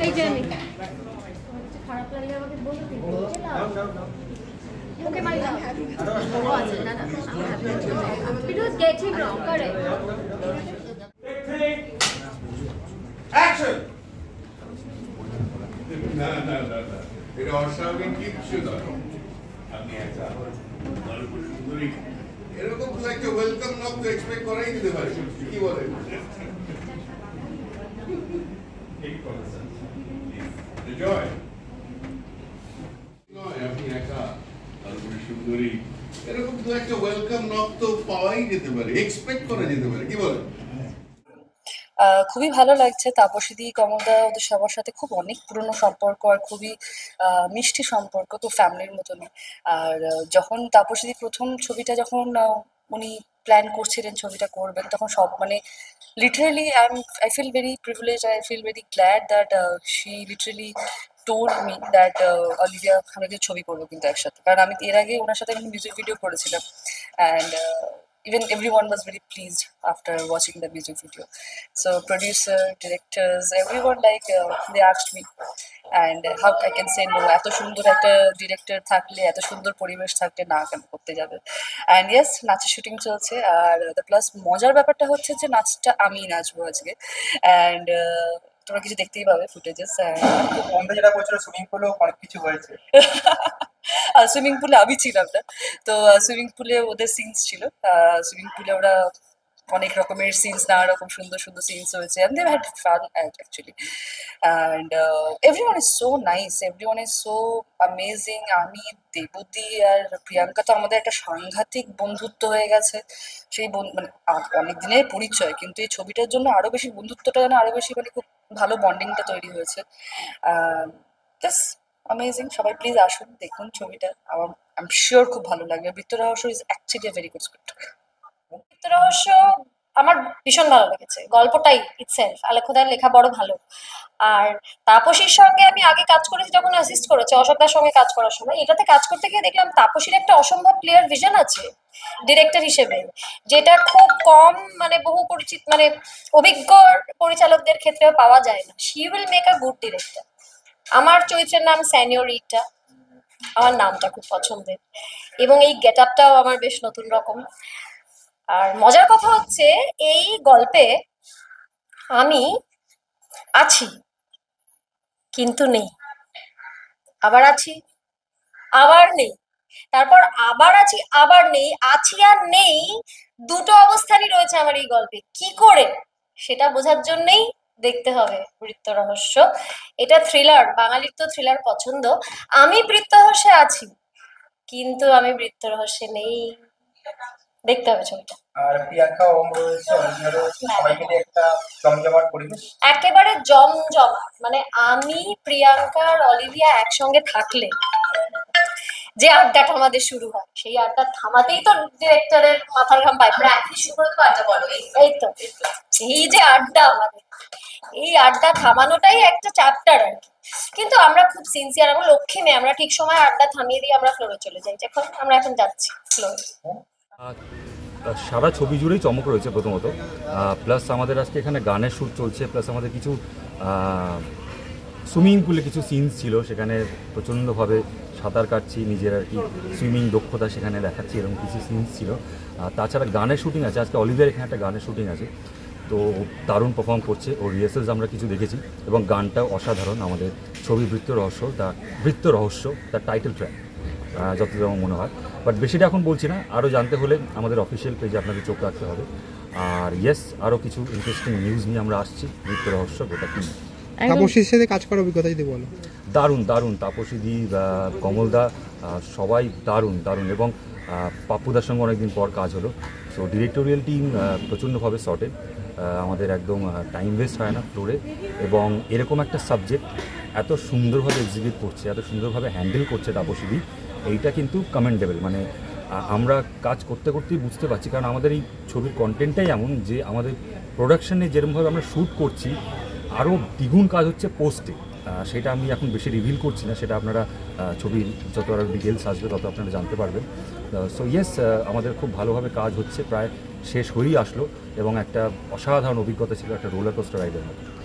এই যে আমি খারাপ লাগলে আমাকে বলতে দিন। ওকে মাই লাভ। ও আছে না না। It was getting wrong, correct? Action! না না না না, এটা অস্বাভাবিক কিছু নয়। আপনি একটা গল্প সুন্দরী এরকম তো একটা ওয়েলকাম নক তো এক্সপেক্ট করাই যেতে পারে, কি বলেন? জয় নয়, আপনি একা গল্প সুন্দরী এরকম তো একটা ওয়েলকাম নক তো পাওয়াই যেতে পারে, এক্সপেক্ট করা যেতে পারে, কি বলেন? খুবই ভালো লাগছে। তাপসীদি, কমলদা ওদের সবার সাথে খুব অনেক পুরনো সম্পর্ক আর খুবই মিষ্টি সম্পর্ক, তো ফ্যামিলির মতনই। আর যখন তাপসীদি প্রথম ছবিটা যখন উনি প্ল্যান করছিলেন ছবিটা করবেন, তখন সব মানে literally I feel very privilege, I feel very glad that she literally told me that Olivia খানের ছবি করবো কিন্তু একসাথে, কারণ আমি এর আগে ওনার সাথে মিউজিক ভিডিও করেছিলাম and even everyone was very pleased after watching the music video. So producer, directors, everyone like they asked me, and how I can say no, এত সুন্দর একটা ডিরেক্টর থাকলে, এত সুন্দর পরিবেশ থাকলে না কেন করতে যাবে। অ্যান্ড ইয়েস, নাচের শুটিং চলছে। আর প্লাস মজার ব্যাপারটা হচ্ছে যে নাচটা আমিই নাচবো আজকে, অ্যান্ড তোমরা কিছু দেখতেই পাবে ফুটেজেস। বন্ধু যেটা বলছিল সুইমিং পুলেও অনেক কিছু হয়েছে। সুইমিং পুলে আমি ছিলাম না, তো সুইমিং পুলে ওদের সিনস ছিল। সুইমিং পুলে ওরা অনেক রকমের সিনস, নানা রকম সুন্দর সুন্দর সিনস হয়েছে, and they had fun actually, and everyone is so nice, everyone is so amazing. আমি, দেবুদি আর প্রিয়াঙ্কা তো আমাদের একটা সাংঘাতিক বন্ধুত্ব হয়ে গেছে। সেই মানে অনেক দিনের পরিচয়, কিন্তু এই ছবিটার জন্য আরো বেশি বন্ধুত্বটা যেন আরো বেশি, মানে খুব ভালো বন্ডিংটা তৈরি হয়েছে। অ্যামেজিং। সবাই প্লিজ আসুন, দেখুন ছবিটা, আমার আই এম শিওর খুব ভালো লাগবে। বৃত্ত রহস্য is actually a very good script. বৃত্ত রহস্য আমার ভীষণ ভালো লেগেছে, গল্পটাই ইটসেলফ আলেখুদার লেখা বড় ভালো। আর তাপসীর সঙ্গে আমি আগে কাজ করেছি যখন অ্যাসিস্ট করেছে অশোকদার সঙ্গে কাজ করার সময়, এটাতে কাজ করতে গিয়ে দেখলাম তাপসীর একটা অসম্ভব ক্লিয়ার ভিশন আছে ডিরেক্টর হিসেবে, যেটা খুব কম মানে বহু পরিচিত মানে অভিজ্ঞ পরিচালকদের ক্ষেত্রে পাওয়া যায় না। She will make a good director. আমার চরিত্রের নাম স্যানিওরিটা, আমার নামটা খুব পছন্দের, এবং এই গেট আপটাও আমার বেশ নতুন রকম। আর মজার কথা হচ্ছে এই গল্পে আমি আছি কিন্তু নেই, আবার আছি আবার নেই, তারপর আবার আছি আবার নেই, আছি আর নেই দুটো অবস্থানই রয়েছে আমার এই গল্পে। কি করে সেটা বোঝার জন্যই দেখতে হবে বৃত্ত রহস্য। এটা থ্রিলার, বাঙালির তো থ্রিলার পছন্দ। আমি বৃত্ত রহস্যে আছি কিন্তু আমি বৃত্ত রহস্যে নেই, দেখতে হবে ছবিটা। আর প্রিয়াঙ্কা ওম রয়েছে, অলিভিয়া রয়েছে, সবাই মিলে একটা জমজমাট পরিবেশ, একেবারে জমজমাট। মানে আমি, প্রিয়াঙ্কা আর অলিভিয়া একসঙ্গে থাকলে যে আড্ডাটা আমাদের শুরু হয়, সেই আড্ডা থামাতেই তো ডিরেক্টরের মাথার ঘাম পায়। শুরু করে তো আড্ডা বলো, এই তো এই যে আড্ডা আমাদের, এই আড্ডা থামানোটাই একটা চ্যাপ্টার আর কি। কিন্তু আমরা খুব সিনসিয়ার, আমরা লক্ষ্মী মেয়ে, আমরা ঠিক সময় আড্ডা থামিয়ে দিয়ে আমরা ফ্লোরে চলে যাই। এখন আমরা এখন যাচ্ছি ফ্লোরে। সারা ছবি জুড়েই চমক রয়েছে প্রথমত, প্লাস আমাদের আজকে এখানে গানের শ্যুট চলছে, প্লাস আমাদের কিছু সুইমিং পুলে কিছু সিনস ছিল, সেখানে প্রচণ্ডভাবে সাঁতার কাটছি, নিজের আর কি সুইমিং দক্ষতা সেখানে দেখাচ্ছি, এরকম কিছু সিনস ছিল। তাছাড়া গানের শুটিং আছে, আজকে অলিভিয়ার এখানে একটা গানের শুটিং আছে, তো দারুণ পারফর্ম করছে। ওর রিহার্সালস আমরা কিছু দেখেছি এবং গানটাও অসাধারণ। আমাদের ছবি বৃত্ত রহস্য তার টাইটেল ট্র্যাক যতটা আমার মনে হয়, বাট বেশিটা এখন বলছি না। আরও জানতে হলে আমাদের অফিসিয়াল পেজে আপনাদের চোখ রাখতে হবে। আর ইয়েস, আরও কিছু ইন্টারেস্টিং নিউজ নিয়ে আমরা আসছি। বৃত্ত রহস্য গোটা টিম। তাপসীর সাথে কাজ করার অভিজ্ঞতা যদি বলো। দারুণ, তাপসীদি, কমলদা, সবাই দারুণ, এবং পাপ্পুদার সঙ্গে অনেকদিন পর কাজ হলো। সো ডিরেক্টোরিয়াল টিম প্রচণ্ডভাবে সর্টেড, আমাদের একদম টাইম ওয়েস্ট হয় না ফ্লোরে, এবং এরকম একটা সাবজেক্ট এত সুন্দরভাবে এক্সিকিউট করছে, এত সুন্দরভাবে হ্যান্ডেল করছে তাপসীদি, এইটা কিন্তু কমেন্ডেবল। মানে আমরা কাজ করতে করতেই বুঝতে পারছি, কারণ আমাদের এই ছবির কন্টেন্টটাই এমন যে আমাদের প্রোডাকশানে যেরকমভাবে আমরা শ্যুট করছি, আরও দ্বিগুণ কাজ হচ্ছে পোস্টে। সেটা আমি এখন বেশি রিভিল করছি না, সেটা আপনারা ছবির যত আরও ডিটেলস আসবে তত আপনারা জানতে পারবেন। সো ইয়েস, আমাদের খুব ভালোভাবে কাজ হচ্ছে, প্রায় শেষ হয়েই আসলো। এবং একটা অসাধারণ অভিজ্ঞতা ছিল, একটা রোলার কোস্টার রাইডের মতো।